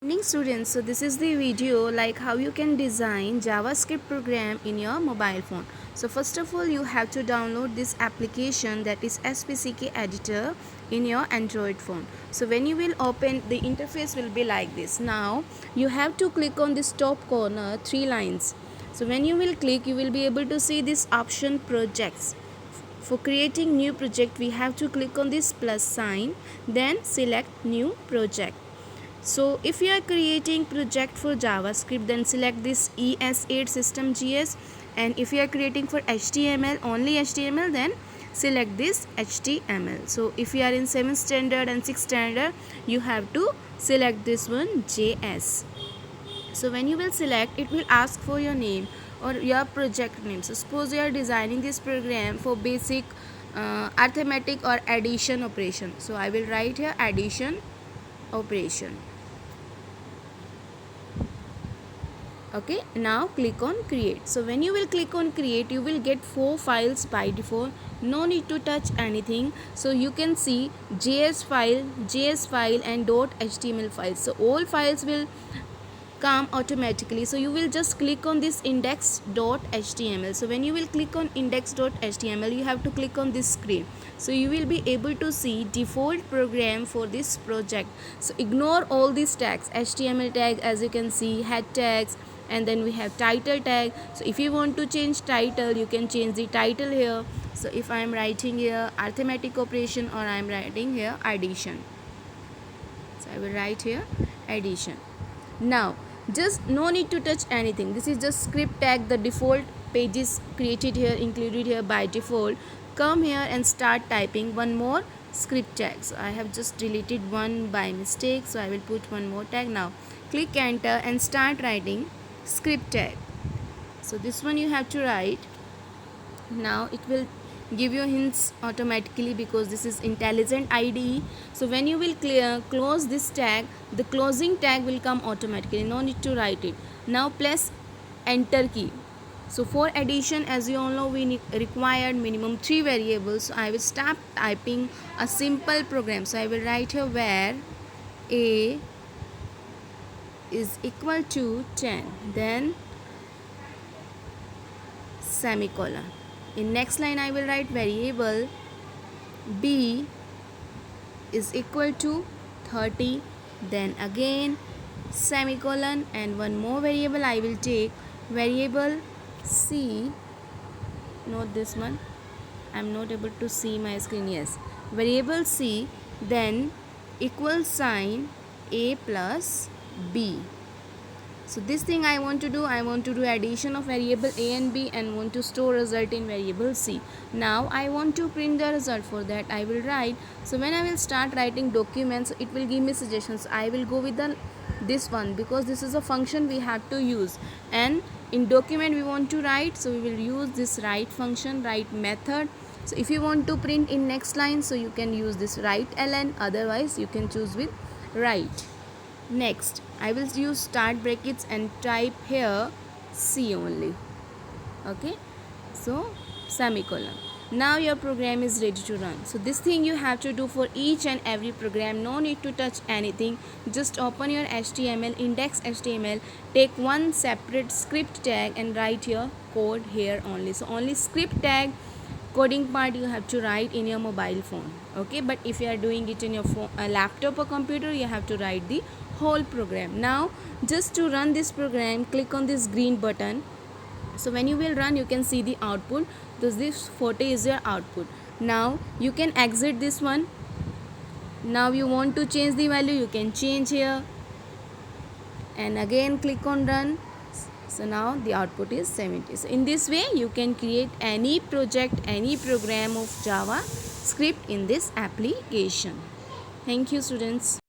Morning students, so this is the video like how you can design JavaScript program in your mobile phone. So first of all you have to download this application, that is SPCK editor, in your Android phone. So when you will open, the interface will be like this. Now you have to click on this top corner 3 lines. So when you will click, you will be able to see this option projects. For creating new project, we have to click on this plus sign, then select new project. So if you are creating project for JavaScript, then select this ES8 system.js, and if you are creating for HTML, only HTML, then select this HTML. So if you are in 7th standard and 6th standard, you have to select this one JS. So when you will select, it will ask for your name or your project name. So suppose you are designing this program for basic arithmetic or addition operation. So I will write here addition operation. Okay, now click on create. So when you will click on create, you will get 4 files by default. No need to touch anything. So you can see JS file and .html file. So all files will come automatically. So you will just click on this index.html. So when you will click on index.html, you have to click on this screen. So you will be able to see default program for this project. So ignore all these tags, HTML tag, as you can see, head tags, and then we have title tag. So if you want to change title, you can change the title here. So if I am writing here arithmetic operation, or I am writing here addition, so I will write here addition. Now just no need to touch anything. This is just script tag. The default pages created here, included here by default. Come here and start typing one more script tag. So I have just deleted one by mistake, so I will put one more tag. Now click enter and start writing script tag. So this one you have to write. Now it will give you hints automatically because this is intelligent IDE. So when you will close this tag, the closing tag will come automatically. No need to write it. Now press enter key. So for addition, as you all know, we required minimum 3 variables. So I will start typing a simple program. So I will write here where a is equal to 10, then semicolon. In next line I will write variable b is equal to 30, then again semicolon, and one more variable I will take, variable c. Note this one, I am not able to see my screen. Yes, variable c, then equal sign a plus b. So this thing I want to do addition of variable a and b and want to store result in variable c. Now I want to print the result. For that I will write. So when I will start writing documents, it will give me suggestions. I will go with this one because this is a function we have to use, and in document we want to write, so we will use this write function, write method. So if you want to print in next line, so you can use this write ln, otherwise you can choose with write. Next I will use start brackets and type here C only. Okay, so semicolon. Now your program is ready to run. So this thing you have to do for each and every program. No need to touch anything. Just open your HTML, index HTML, take one separate script tag and write your code here only. So only script tag coding part you have to write in your mobile phone. Okay, but if you are doing it in your phone, laptop or computer, you have to write the whole program. Now just to run this program, click on this green button. So when you will run, you can see the output. This 40 is your output. Now you can exit this one. Now you want to change the value, you can change here, and again click on run. So now the output is 70. So in this way you can create any project, any program of JavaScript in this application. Thank you students.